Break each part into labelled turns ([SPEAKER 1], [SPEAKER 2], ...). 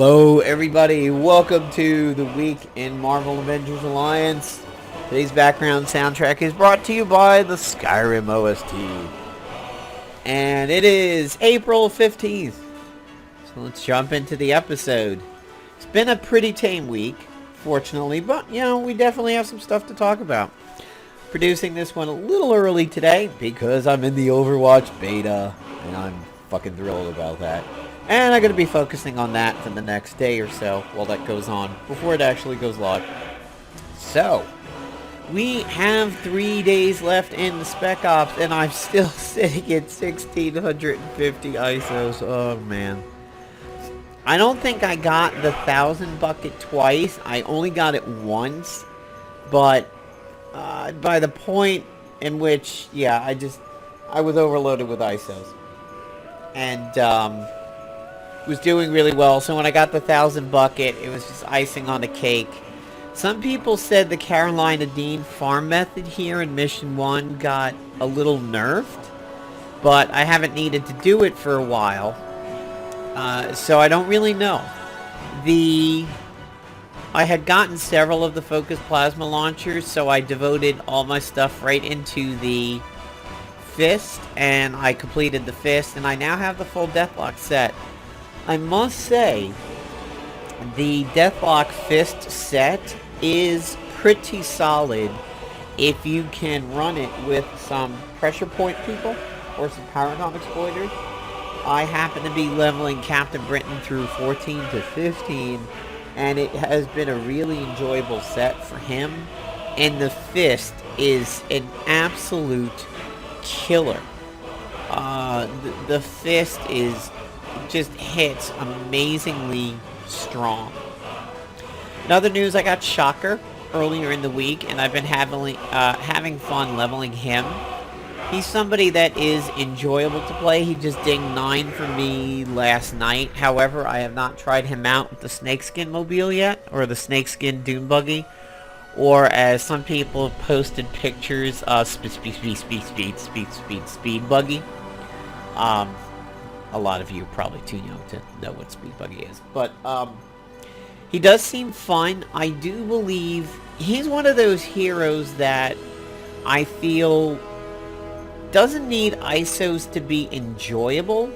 [SPEAKER 1] Hello everybody, welcome to the week in Marvel Avengers Alliance. Today's background soundtrack is brought to you by the Skyrim OST. And it is April 15th. So let's jump into the episode. It's been a pretty tame week, fortunately, but we definitely have some stuff to talk about. Producing this one a little early today because I'm in the Overwatch beta, and I'm fucking thrilled about that. And I'm going to be focusing on that for the next day or so while that goes on, before it actually goes live. So, we have 3 days left in the Spec Ops, and I'm still sitting at 1,650 ISOs. Oh, man. I don't think I got the 1,000 bucket twice. I only got it once. But, by the point in which, I was overloaded with ISOs. And, was doing really well, so when I got the 1,000 bucket, it was just icing on the cake. Some people said the Carolina Dean farm method here in Mission 1 got a little nerfed, but I haven't needed to do it for a while, so I don't really know. I had gotten several of the focused plasma launchers, so I devoted all my stuff right into the Fist, and I completed the Fist, and I now have the full Deathlok set. I must say, the Deathlok Fist set is pretty solid if you can run it with some pressure point people or some Paragon exploiters. I happen to be leveling Captain Britain through 14 to 15, and it has been a really enjoyable set for him. And the Fist is an absolute killer. The Fist just hits amazingly strong. In other news, I got Shocker earlier in the week, and I've been having fun leveling him. He's somebody that is enjoyable to play. He just dinged 9 for me last night. However, I have not tried him out with the Snakeskin mobile yet, or the Snakeskin Dune Buggy, or as some people have posted pictures, Speed Buggy. A lot of you are probably too young to know what Speed Buggy is. But, he does seem fun. I do believe he's one of those heroes that I feel doesn't need ISOs to be enjoyable.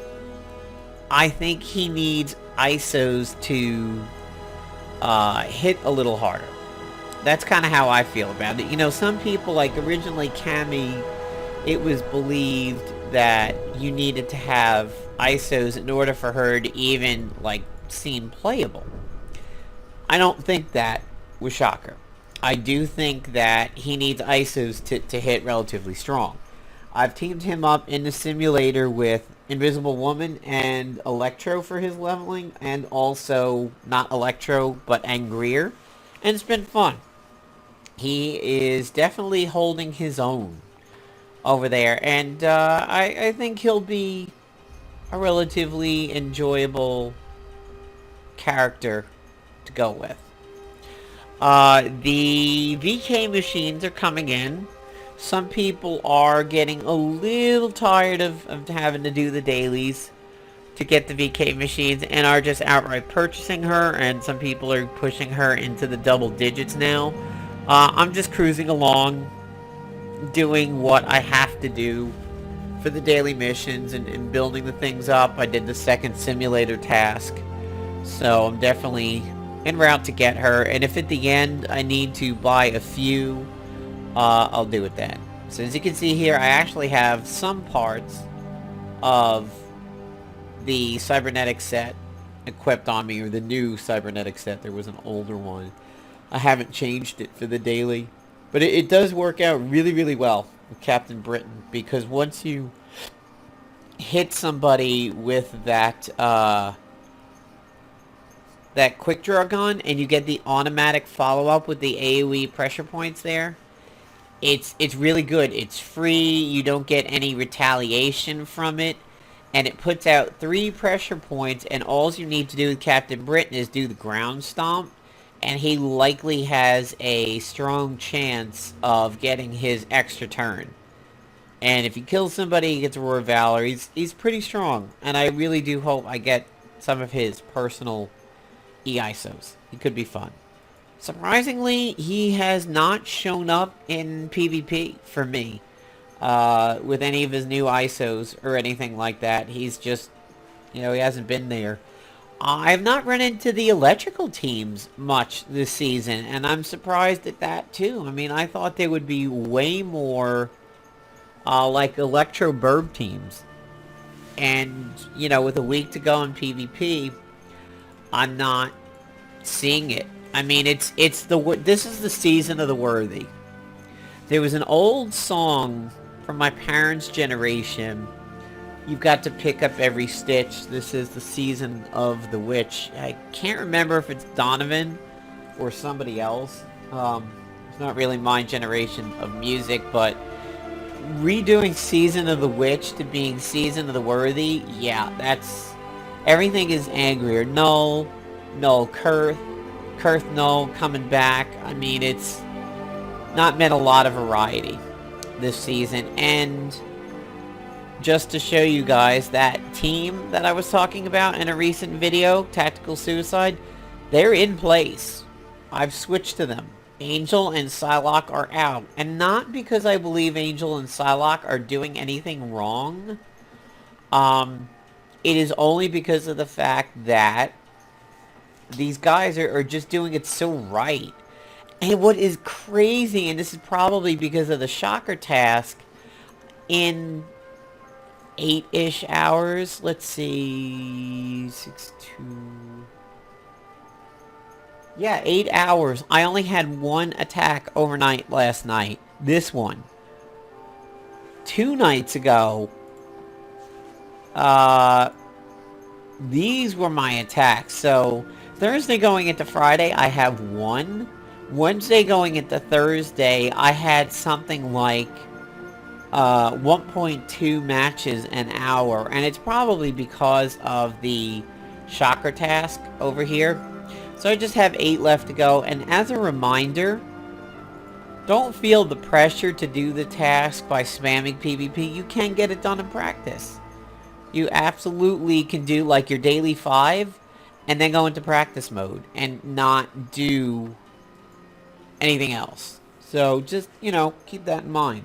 [SPEAKER 1] I think he needs ISOs to hit a little harder. That's kind of how I feel about it. Some people, like originally Cammi, it was believed that you needed to have ISOs in order for her to even, seem playable. I don't think that with Shocker. I do think that he needs ISOs to hit relatively strong. I've teamed him up in the simulator with Invisible Woman and Electro for his leveling, and also, not Electro, but Angrier, and it's been fun. He is definitely holding his own over there, and I think he'll be a relatively enjoyable character to go with. The VK machines are coming in. Some people are getting a little tired of having to do the dailies to get the VK machines and are just outright purchasing her, and some people are pushing her into the double digits now. I'm just cruising along, doing what I have to do for the daily missions and building the things up. I did the second simulator task, so I'm definitely en route to get her, and if at the end I need to buy a few, I'll do it then. So as you can see here, I actually have some parts of the cybernetic set equipped on me, or the new cybernetic set. There was an older one. I haven't changed it for the daily, but it does work out really, really well with Captain Britain, because once you hit somebody with that quick draw gun and you get the automatic follow-up with the AoE pressure points there, it's really good. It's free, you don't get any retaliation from it, and it puts out 3 pressure points, and all you need to do with Captain Britain is do the ground stomp, and he likely has a strong chance of getting his extra turn. And if he kills somebody, he gets a Roar of Valor. He's pretty strong, and I really do hope I get some of his personal E-ISOs. He could be fun. Surprisingly, he has not shown up in PvP for me with any of his new ISOs or anything like that. He's just, he hasn't been there. I've not run into the electrical teams much this season, and I'm surprised at that too. I mean, I thought they would be way more like Electro Burb teams. And, with a week to go in PvP, I'm not seeing it. I mean, this is the season of the worthy. There was an old song from my parents' generation. You've got to pick up every stitch. This is the season of the witch. I can't remember if it's Donovan or somebody else. It's not really my generation of music, but redoing Season of the Witch to being Season of the Worthy, yeah, everything is angrier. No, Kurth, no, coming back. I mean, it's not meant a lot of variety this season. And just to show you guys, that team that I was talking about in a recent video, Tactical Suicide, they're in place. I've switched to them. Angel and Psylocke are out. And not because I believe Angel and Psylocke are doing anything wrong. It is only because of the fact that these guys are just doing it so right. And what is crazy, and this is probably because of the shocker task, in 8-ish hours, let's see, 6-2... yeah, 8 hours. I only had one attack overnight last night. This one. 2 nights ago, these were my attacks. So, Thursday going into Friday, I have 1. Wednesday going into Thursday, I had something like 1.2 matches an hour. And it's probably because of the shocker task over here. So I just have 8 left to go, and as a reminder, don't feel the pressure to do the task by spamming PvP. You can get it done in practice. You absolutely can do like your daily 5, and then go into practice mode, and not do anything else. So just, keep that in mind.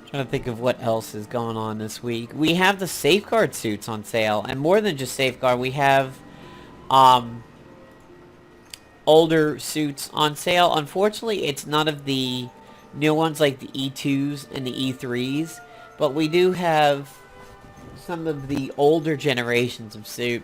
[SPEAKER 1] Trying to think of what else is going on this week. We have the safeguard suits on sale, and more than just safeguard, we have older suits on sale. Unfortunately, it's none of the new ones like the E2s and the E3s, but we do have some of the older generations of suit.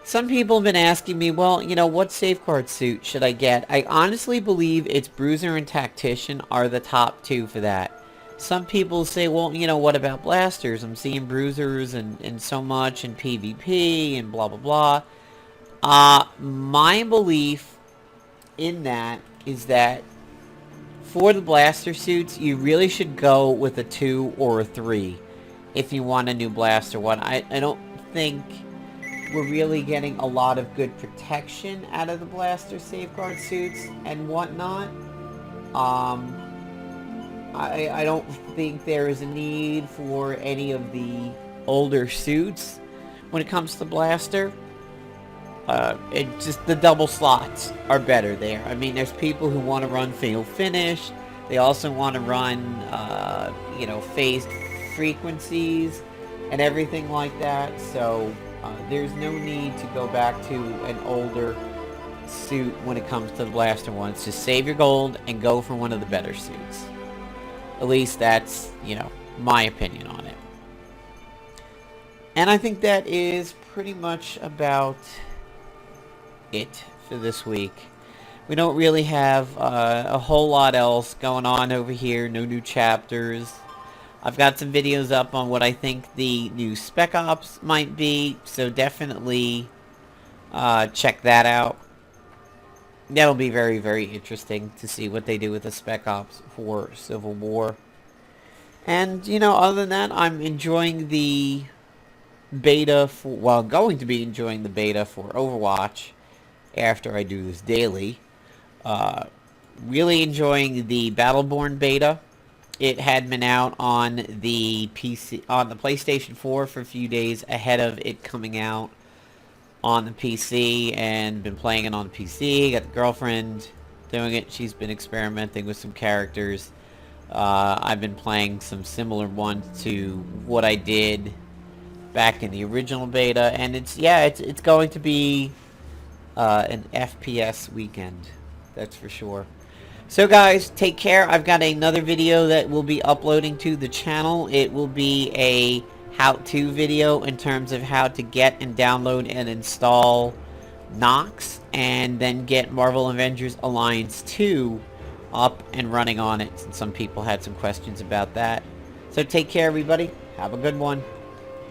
[SPEAKER 1] Some people have been asking me, well, what safeguard suit should I get? I honestly believe it's Bruiser and Tactician are the top 2 for that. Some people say, well, what about blasters? I'm seeing bruisers and so much in PvP and blah, blah, blah. My belief in that is that for the blaster suits, you really should go with a 2 or a 3 if you want a new blaster one. I don't think we're really getting a lot of good protection out of the blaster safeguard suits and whatnot. I don't think there is a need for any of the older suits when it comes to blaster. The double slots are better there. I mean, there's people who want to run Fatal Finish. They also want to run, phased frequencies and everything like that. So there's no need to go back to an older suit when it comes to the blaster ones. Just save your gold and go for one of the better suits. At least that's, my opinion on it. And I think that is pretty much about it for this week. We don't really have a whole lot else going on over here. No new chapters. I've got some videos up on what I think the new Spec Ops might be. So definitely check that out. That'll be very, very interesting to see what they do with the Spec Ops for Civil War. And, other than that, I'm enjoying the beta going to be enjoying the beta for Overwatch after I do this daily. Really enjoying the Battleborn beta. It had been out on the PC, on the PlayStation 4 for a few days ahead of it coming out on the PC and been playing it on the PC. Got the girlfriend doing it. She's been experimenting with some characters. I've been playing some similar ones to what I did back in the original beta, and it's going to be an FPS weekend, that's for sure. So guys, take care. I've got another video that we'll be uploading to the channel. It will be a how-to video in terms of how to get and download and install Nox, and then get Marvel Avengers Alliance 2 up and running on it, since some people had some questions about that. So take care, everybody. Have a good one.